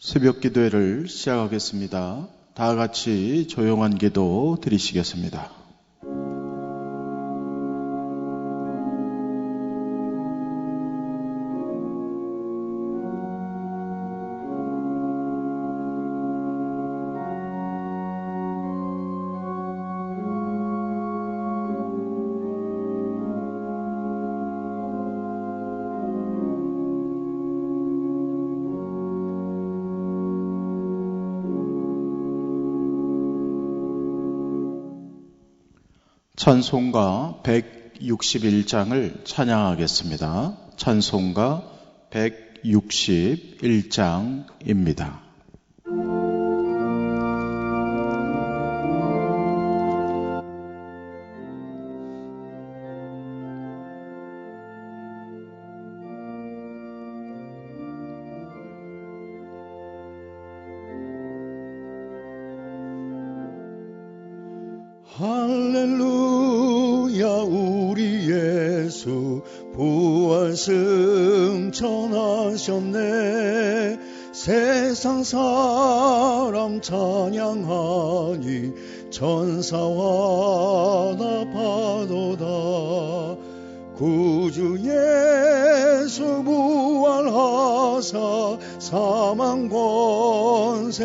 새벽 기도회를 시작하겠습니다. 다 같이 조용한 기도 드리시겠습니다. 찬송가 161장을 찬양하겠습니다. 찬송가 161장입니다. 할렐루야 우리 예수 부활 승천하셨네. 세상 사람 찬양하니 천사와 나파도다. 구주 예수 부활하사 사망 권세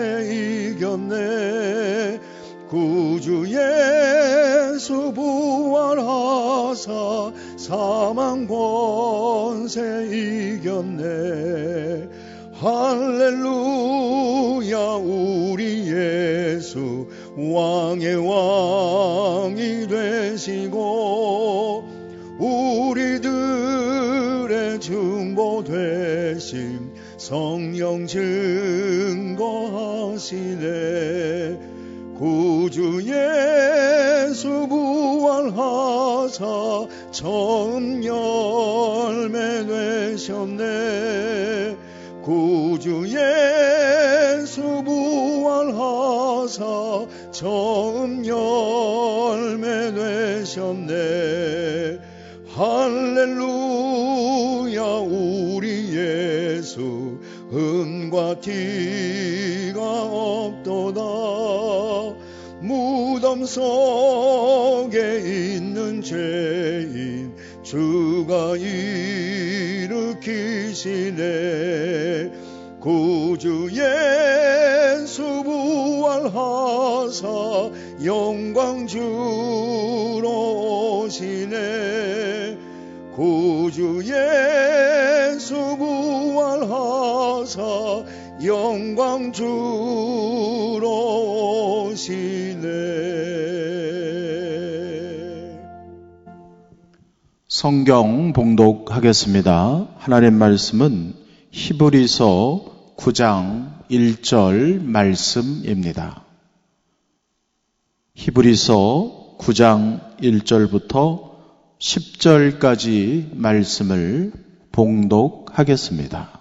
이겼네. 구주 예수 부활하사 사망 권세 이겼네. 할렐루야 우리 예수 왕의 왕이 되시고 우리들의 중보 되심 성령 증거하시네. 구주 예수 부활하사 처음 열매 되셨네. 구주 예수 부활하사 처음 열매 되셨네. 할렐루야 우리 예수 은과 티가 없도다. 무덤 속에 있는 죄인 주가 일으키시네. 구주 예수 부활하사 영광 주러 오시네. 구주 예수 부활하사 영광 주러 오시네. 성경 봉독하겠습니다. 하나님 말씀은 히브리서 9장 1절 말씀입니다. 히브리서 9장 1절부터 10절까지 말씀을 봉독하겠습니다.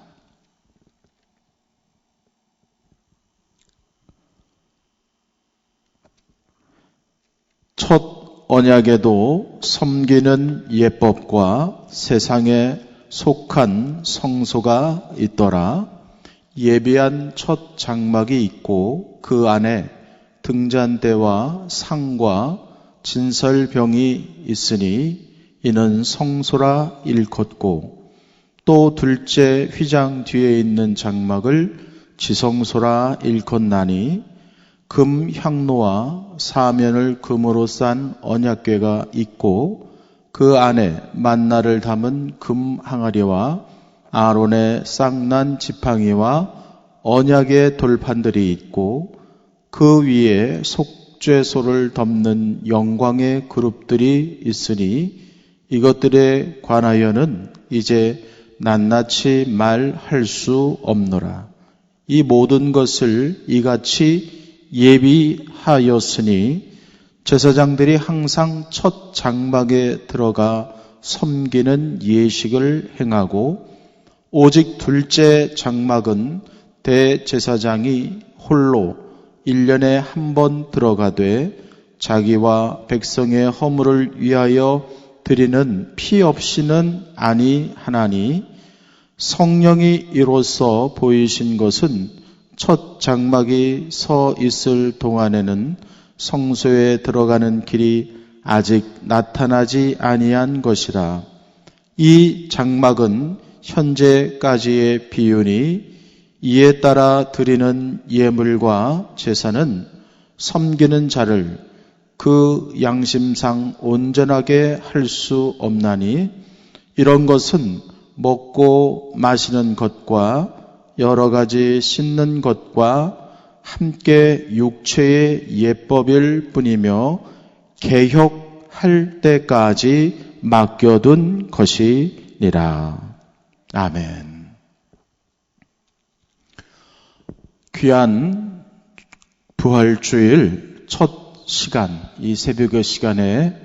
첫 언약에도 섬기는 예법과 세상에 속한 성소가 있더라. 예비한 첫 장막이 있고 그 안에 등잔대와 상과 진설병이 있으니 이는 성소라 일컫고 또 둘째 휘장 뒤에 있는 장막을 지성소라 일컫나니 금 향로와 사면을 금으로 싼 언약궤가 있고 그 안에 만나를 담은 금 항아리와 아론의 쌍난 지팡이와 언약의 돌판들이 있고 그 위에 속죄소를 덮는 영광의 그룹들이 있으니 이것들에 관하여는 이제 낱낱이 말할 수 없노라. 이 모든 것을 이같이 예비하였으니 제사장들이 항상 첫 장막에 들어가 섬기는 예식을 행하고 오직 둘째 장막은 대제사장이 홀로 1년에 한 번 들어가되 자기와 백성의 허물을 위하여 드리는 피 없이는 아니하나니 성령이 이로써 보이신 것은 첫 장막이 서 있을 동안에는 성소에 들어가는 길이 아직 나타나지 아니한 것이라. 이 장막은 현재까지의 비유니 이에 따라 드리는 예물과 제사는 섬기는 자를 그 양심상 온전하게 할 수 없나니 이런 것은 먹고 마시는 것과 여러 가지 씻는 것과 함께 육체의 예법일 뿐이며 개혁할 때까지 맡겨둔 것이니라. 아멘. 귀한 부활주일 첫 시간, 이 새벽의 시간에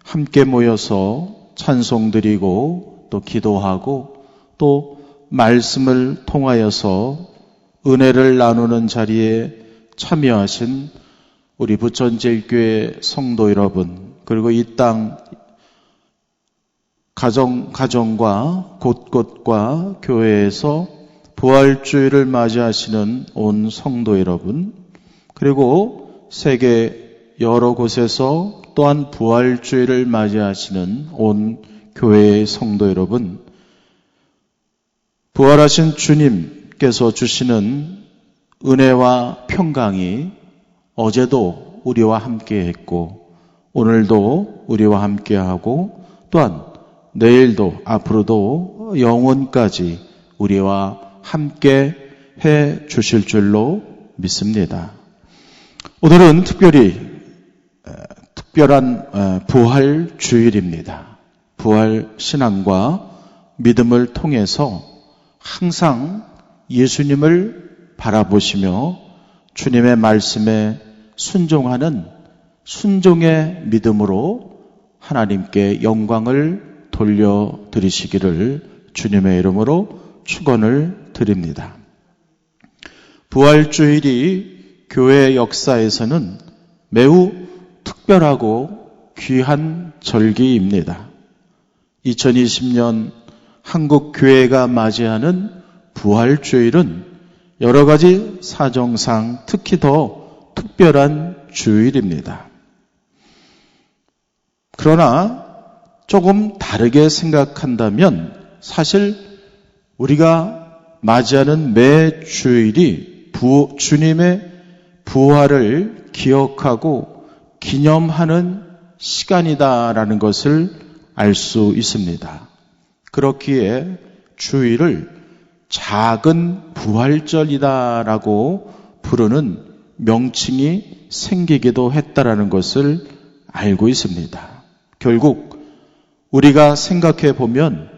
함께 모여서 찬송드리고 또 기도하고 또 말씀을 통하여서 은혜를 나누는 자리에 참여하신 우리 부천제일교회 성도 여러분, 그리고 이 땅 가정과 곳곳과 교회에서 부활주일을 맞이하시는 온 성도 여러분, 그리고 세계 여러 곳에서 또한 부활주일을 맞이하시는 온 교회의 성도 여러분, 부활하신 주님께서 주시는 은혜와 평강이 어제도 우리와 함께 했고 오늘도 우리와 함께 하고 또한 내일도 앞으로도 영원까지 우리와 함께 해 주실 줄로 믿습니다. 오늘은 특별한 부활 주일입니다. 부활 신앙과 믿음을 통해서 항상 예수님을 바라보시며 주님의 말씀에 순종하는 순종의 믿음으로 하나님께 영광을 돌려드리시기를 주님의 이름으로 축원을 드립니다. 부활주일이 교회 역사에서는 매우 특별하고 귀한 절기입니다. 2020년 한국 교회가 맞이하는 부활주일은 여러 가지 사정상 특히 더 특별한 주일입니다. 그러나 조금 다르게 생각한다면 사실 우리가 맞이하는 매 주일이 주님의 부활을 기억하고 기념하는 시간이다라는 것을 알 수 있습니다. 그렇기에 주일을 작은 부활절이다라고 부르는 명칭이 생기기도 했다라는 것을 알고 있습니다. 결국 우리가 생각해 보면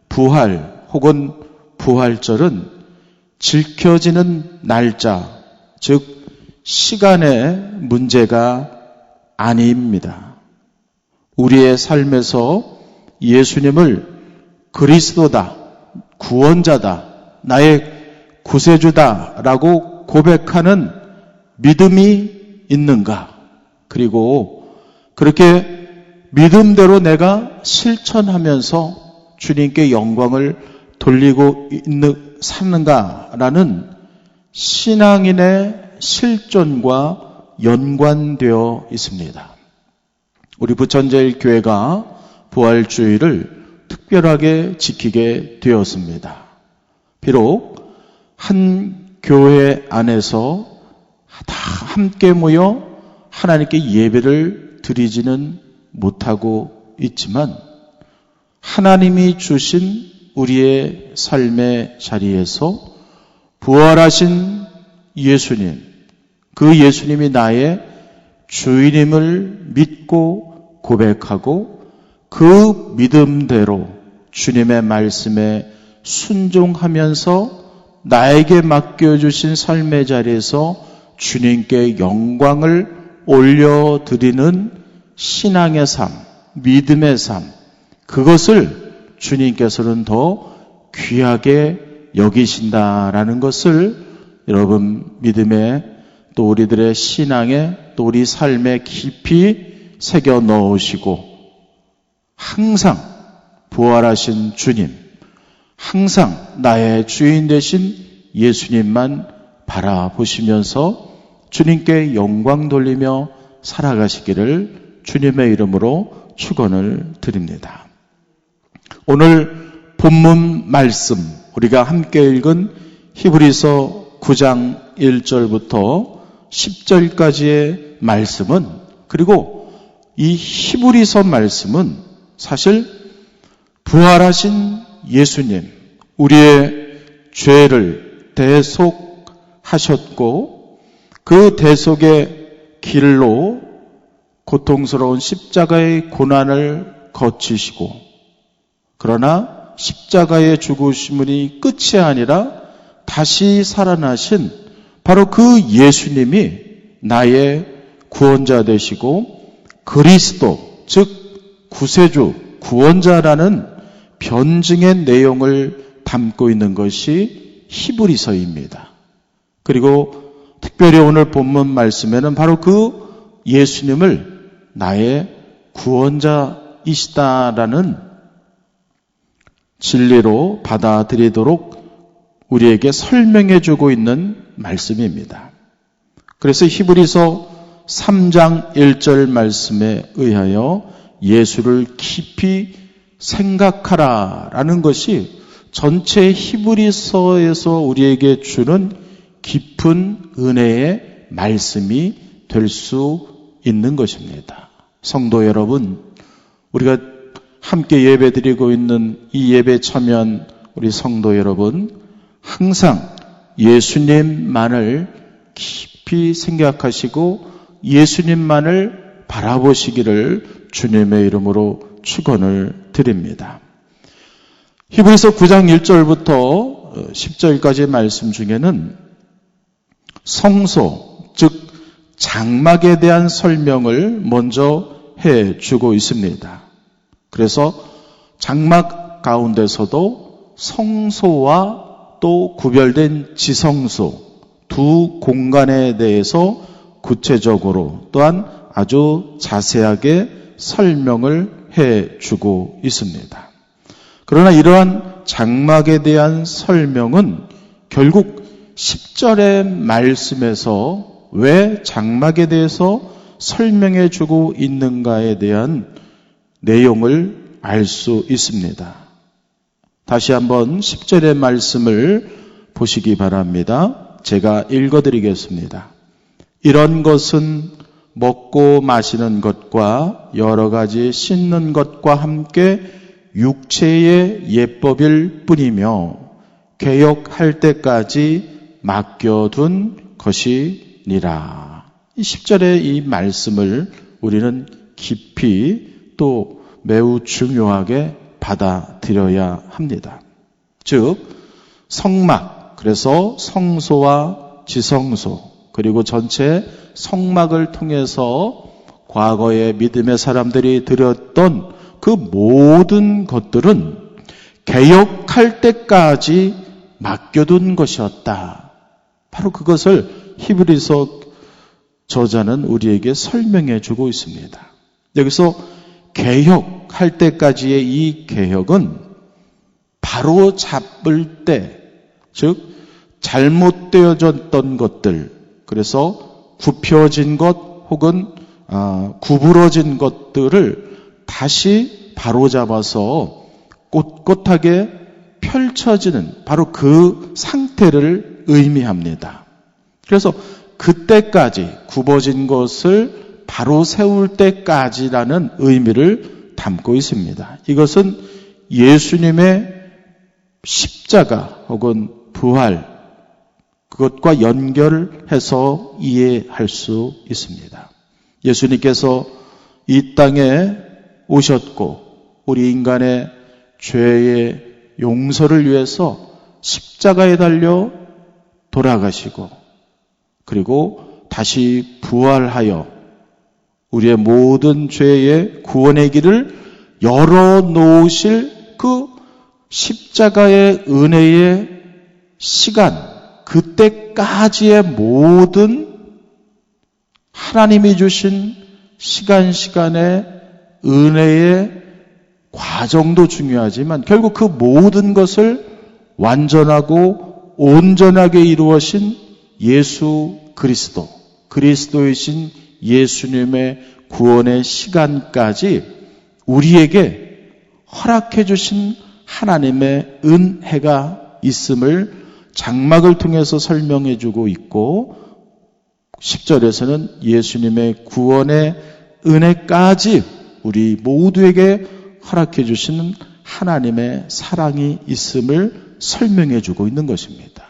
부활 혹은 부활절은 지켜지는 날짜, 즉 시간의 문제가 아닙니다. 우리의 삶에서 예수님을 그리스도다, 구원자다, 나의 구세주다라고 고백하는 믿음이 있는가? 그리고 그렇게 믿음대로 내가 실천하면서 주님께 영광을 돌리고 사는가라는 신앙인의 실존과 연관되어 있습니다. 우리 부천제일교회가 부활주일을 특별하게 지키게 되었습니다. 비록 한 교회 안에서 다 함께 모여 하나님께 예배를 드리지는 못하고 있지만 하나님이 주신 우리의 삶의 자리에서 부활하신 예수님, 그 예수님이 나의 주인임을 믿고 고백하고 그 믿음대로 주님의 말씀에 순종하면서 나에게 맡겨주신 삶의 자리에서 주님께 영광을 올려드리는 신앙의 삶, 믿음의 삶, 그것을 주님께서는 더 귀하게 여기신다라는 것을 여러분 믿음에 또 우리들의 신앙에 또 우리 삶에 깊이 새겨 넣으시고 항상 부활하신 주님, 항상 나의 주인 되신 예수님만 바라보시면서 주님께 영광 돌리며 살아가시기를 주님의 이름으로 축원을 드립니다. 오늘 본문 말씀 우리가 함께 읽은 히브리서 9장 1절부터 10절까지의 말씀은, 그리고 이 히브리서 말씀은 사실 부활하신 예수님, 우리의 죄를 대속하셨고 그 대속의 길로 고통스러운 십자가의 고난을 거치시고, 그러나 십자가의 죽으심이 끝이 아니라 다시 살아나신 바로 그 예수님이 나의 구원자 되시고 그리스도, 즉 구세주, 구원자라는 변증의 내용을 담고 있는 것이 히브리서입니다. 그리고 특별히 오늘 본문 말씀에는 바로 그 예수님을 나의 구원자이시다라는 진리로 받아들이도록 우리에게 설명해 주고 있는 말씀입니다. 그래서 히브리서 3장 1절 말씀에 의하여 예수를 깊이 생각하라라는 것이 전체 히브리서에서 우리에게 주는 깊은 은혜의 말씀이 될 수 있는 것입니다. 성도 여러분, 우리가 함께 예배드리고 있는 이 예배 참여한 우리 성도 여러분, 항상 예수님만을 깊이 생각하시고 예수님만을 바라보시기를 주님의 이름으로 축원을 드립니다. 히브리서 9장 1절부터 10절까지의 말씀 중에는 성소, 즉 장막에 대한 설명을 먼저 해주고 있습니다. 그래서 장막 가운데서도 성소와 또 구별된 지성소 두 공간에 대해서 구체적으로 또한 아주 자세하게 설명을 해주고 있습니다. 그러나 이러한 장막에 대한 설명은 결국 10절의 말씀에서 왜 장막에 대해서 설명해 주고 있는가에 대한 내용을 알 수 있습니다. 다시 한번 10절의 말씀을 보시기 바랍니다. 제가 읽어드리겠습니다. 이런 것은 먹고 마시는 것과 여러 가지 씻는 것과 함께 육체의 예법일 뿐이며 개역할 때까지 맡겨둔 것이니라. 이 10절의 이 말씀을 우리는 깊이 또 매우 중요하게 받아들여야 합니다. 즉 성막, 그래서 성소와 지성소, 그리고 전체 성막을 통해서 과거의 믿음의 사람들이 드렸던 그 모든 것들은 개역할 때까지 맡겨둔 것이었다. 바로 그것을 히브리서 저자는 우리에게 설명해 주고 있습니다. 여기서 개역할 때까지의 이 개역은 바로 잡을 때, 즉 잘못되어졌던 것들, 그래서 굽혀진 것 혹은 구부러진 것들을 다시 바로잡아서 꼿꼿하게 펼쳐지는 바로 그 상태를 의미합니다. 그래서 그때까지 굽어진 것을 바로 세울 때까지라는 의미를 담고 있습니다. 이것은 예수님의 십자가 혹은 부활, 그것과 연결해서 이해할 수 있습니다. 예수님께서 이 땅에 오셨고 우리 인간의 죄의 용서를 위해서 십자가에 달려 돌아가시고 그리고 다시 부활하여 우리의 모든 죄의 구원의 길을 열어놓으실 그 십자가의 은혜의 시간, 그때까지의 모든 하나님이 주신 시간의 은혜의 과정도 중요하지만 결국 그 모든 것을 완전하고 온전하게 이루어진 예수 그리스도, 그리스도이신 예수님의 구원의 시간까지 우리에게 허락해 주신 하나님의 은혜가 있음을 장막을 통해서 설명해 주고 있고, 10절에서는 예수님의 구원의 은혜까지 우리 모두에게 허락해 주시는 하나님의 사랑이 있음을 설명해 주고 있는 것입니다.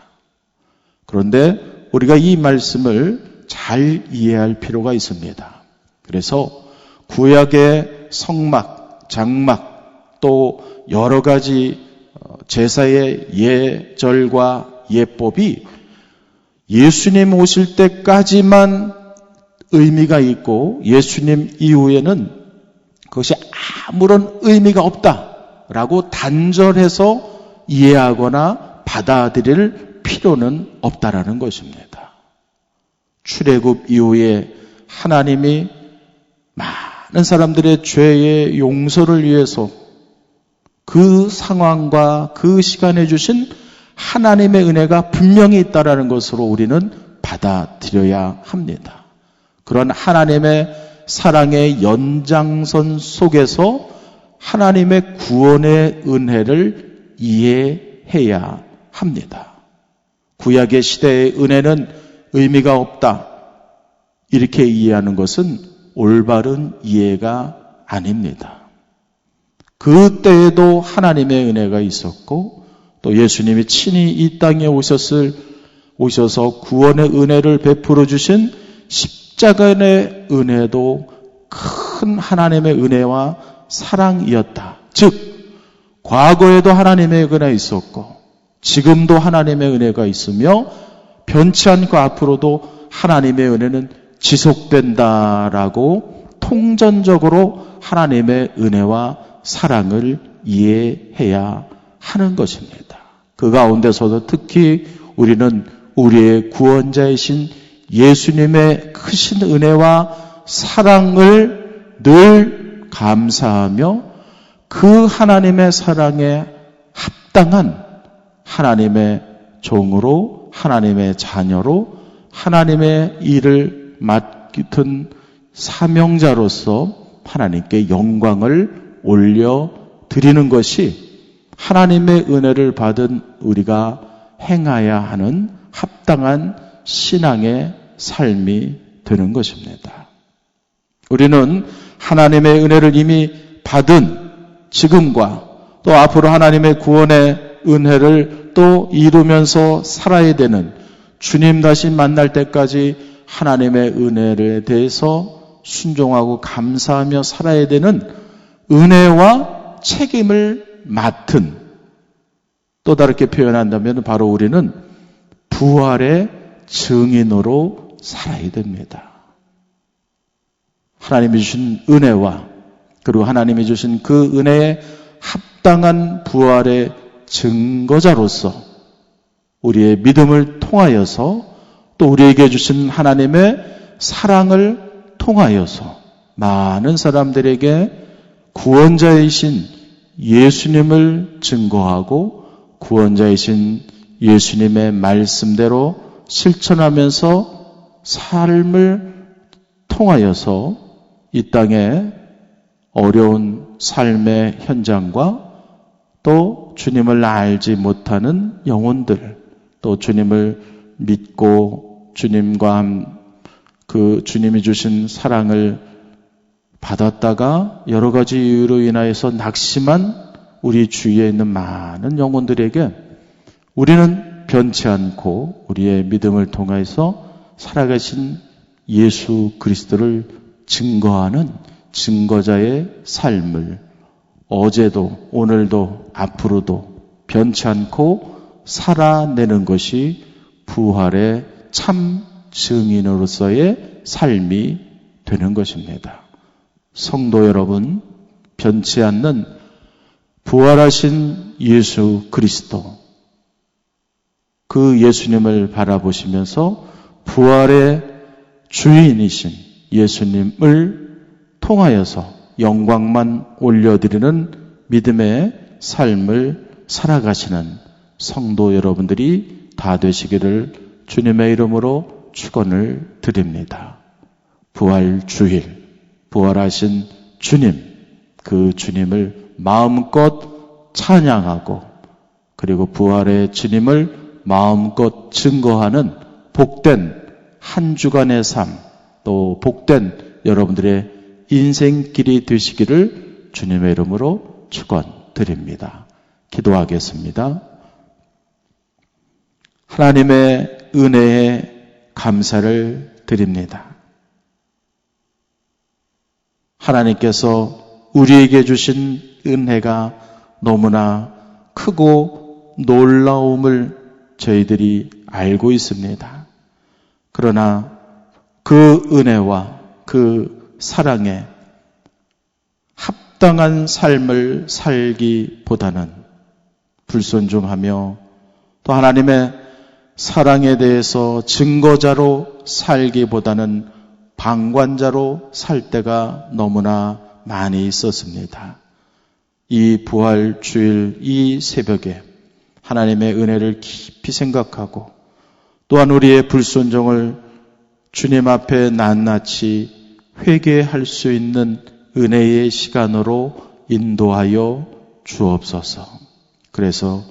그런데 우리가 이 말씀을 잘 이해할 필요가 있습니다. 그래서 구약의 성막, 장막, 또 여러 가지 제사의 예절과 예법이 예수님 오실 때까지만 의미가 있고 예수님 이후에는 그것이 아무런 의미가 없다라고 단절해서 이해하거나 받아들일 필요는 없다라는 것입니다. 출애굽 이후에 하나님이 많은 사람들의 죄의 용서를 위해서 그 상황과 그 시간에 주신 하나님의 은혜가 분명히 있다라는 것으로 우리는 받아들여야 합니다. 그런 하나님의 사랑의 연장선 속에서 하나님의 구원의 은혜를 이해해야 합니다. 구약의 시대의 은혜는 의미가 없다, 이렇게 이해하는 것은 올바른 이해가 아닙니다. 그때에도 하나님의 은혜가 있었고 또 예수님이 친히 이 땅에 오셔서 구원의 은혜를 베풀어 주신 십자가의 은혜도 큰 하나님의 은혜와 사랑이었다. 즉 과거에도 하나님의 은혜가 있었고 지금도 하나님의 은혜가 있으며 변치 않고 앞으로도 하나님의 은혜는 지속된다라고 통전적으로 하나님의 은혜와 사랑을 이해해야 하는 것입니다. 그 가운데서도 특히 우리는 우리의 구원자이신 예수님의 크신 은혜와 사랑을 늘 감사하며 그 하나님의 사랑에 합당한 하나님의 종으로, 하나님의 자녀로, 하나님의 일을 맡은 사명자로서 하나님께 영광을 올려드리는 것이 하나님의 은혜를 받은 우리가 행해야 하는 합당한 신앙의 삶이 되는 것입니다. 우리는 하나님의 은혜를 이미 받은 지금과 또 앞으로 하나님의 구원의 은혜를 또 이루면서 살아야 되는, 주님 다시 만날 때까지 하나님의 은혜에 대해서 순종하고 감사하며 살아야 되는 은혜와 책임을 맡은, 또 다르게 표현한다면 바로 우리는 부활의 증인으로 살아야 됩니다. 하나님이 주신 은혜와 그리고 하나님이 주신 그 은혜에 합당한 부활의 증거자로서 우리의 믿음을 통하여서 또 우리에게 주신 하나님의 사랑을 통하여서 많은 사람들에게 구원자이신 예수님을 증거하고 구원자이신 예수님의 말씀대로 실천하면서 삶을 통하여서 이 땅에 어려운 삶의 현장과 또 주님을 알지 못하는 영혼들, 또 주님을 믿고 주님과 그 주님이 주신 사랑을 받았다가 여러 가지 이유로 인하여서 낙심한 우리 주위에 있는 많은 영혼들에게 우리는 변치 않고 우리의 믿음을 통해서 살아가신 예수 그리스도를 증거하는 증거자의 삶을 어제도 오늘도 앞으로도 변치 않고 살아내는 것이 부활의 참 증인으로서의 삶이 되는 것입니다. 성도 여러분, 변치 않는 부활하신 예수 그리스도, 그 예수님을 바라보시면서 부활의 주인이신 예수님을 통하여서 영광만 올려드리는 믿음의 삶을 살아가시는 성도 여러분들이 다 되시기를 주님의 이름으로 축원을 드립니다. 부활 주일, 부활하신 주님, 그 주님을 마음껏 찬양하고 그리고 부활의 주님을 마음껏 증거하는 복된 한 주간의 삶, 또 복된 여러분들의 인생길이 되시기를 주님의 이름으로 축원드립니다. 기도하겠습니다. 하나님의 은혜에 감사를 드립니다. 하나님께서 우리에게 주신 은혜가 너무나 크고 놀라움을 저희들이 알고 있습니다. 그러나 그 은혜와 그 사랑에 합당한 삶을 살기보다는 불순종하며 또 하나님의 사랑에 대해서 증거자로 살기보다는 방관자로 살 때가 너무나 많이 있었습니다. 이 부활 주일 이 새벽에 하나님의 은혜를 깊이 생각하고 또한 우리의 불순종을 주님 앞에 낱낱이 회개할 수 있는 은혜의 시간으로 인도하여 주옵소서. 그래서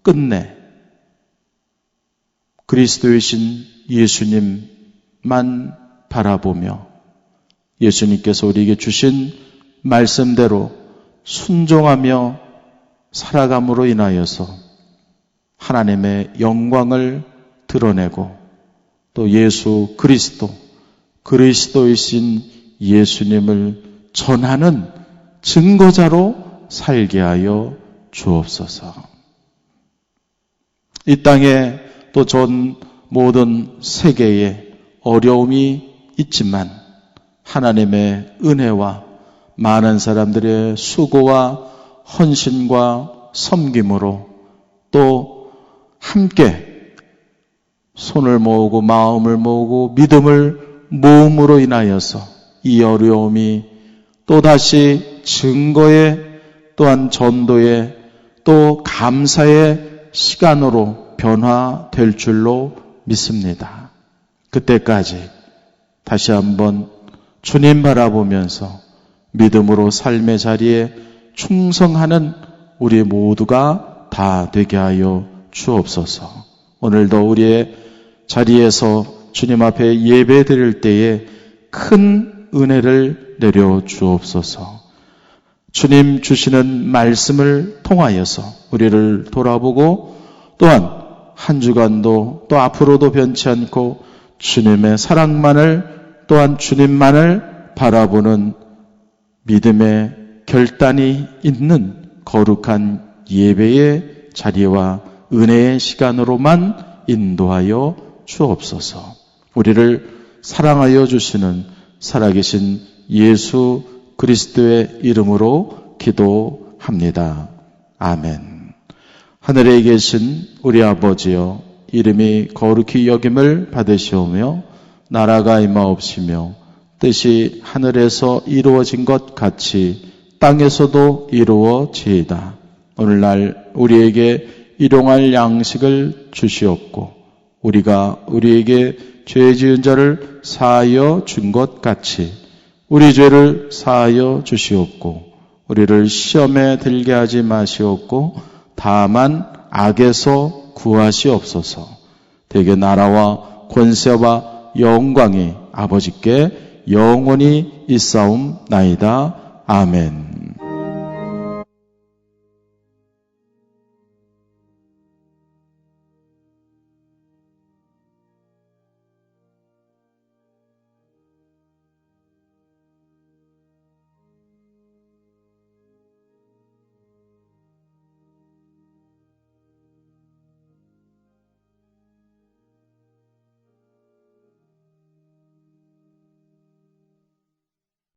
끝내 그리스도이신 예수님만 바라보며 예수님께서 우리에게 주신 말씀대로 순종하며 살아감으로 인하여서 하나님의 영광을 드러내고 또 예수 그리스도, 그리스도이신 예수님을 전하는 증거자로 살게 하여 주옵소서. 이 땅에 또 전 모든 세계에 어려움이 있지만 하나님의 은혜와 많은 사람들의 수고와 헌신과 섬김으로 또 함께 손을 모으고 마음을 모으고 믿음을 모음으로 인하여서 이 어려움이 또다시 증거의 또한 전도의 또 감사의 시간으로 변화될 줄로 믿습니다. 그때까지 다시 한번 주님 바라보면서 믿음으로 삶의 자리에 충성하는 우리 모두가 다 되게 하여 주옵소서. 오늘도 우리의 자리에서 주님 앞에 예배 드릴 때에 큰 은혜를 내려 주옵소서. 주님 주시는 말씀을 통하여서 우리를 돌아보고 또한 한 주간도 또 앞으로도 변치 않고 주님의 사랑만을 또한 주님만을 바라보는 믿음의 결단이 있는 거룩한 예배의 자리와 은혜의 시간으로만 인도하여 주옵소서. 우리를 사랑하여 주시는 살아계신 예수 그리스도의 이름으로 기도합니다. 아멘. 하늘에 계신 우리 아버지여, 이름이 거룩히 여김을 받으시오며 나라가 임하옵시며 뜻이 하늘에서 이루어진 것 같이 땅에서도 이루어지이다. 오늘날 우리에게 일용할 양식을 주시옵고 우리가 우리에게 죄 지은 자를 사하여 준 것 같이 우리 죄를 사하여 주시옵고 우리를 시험에 들게 하지 마시옵고 다만 악에서 구하시옵소서. 대개 나라와 권세와 영광이 아버지께 영원히 있사옵나이다. 아멘.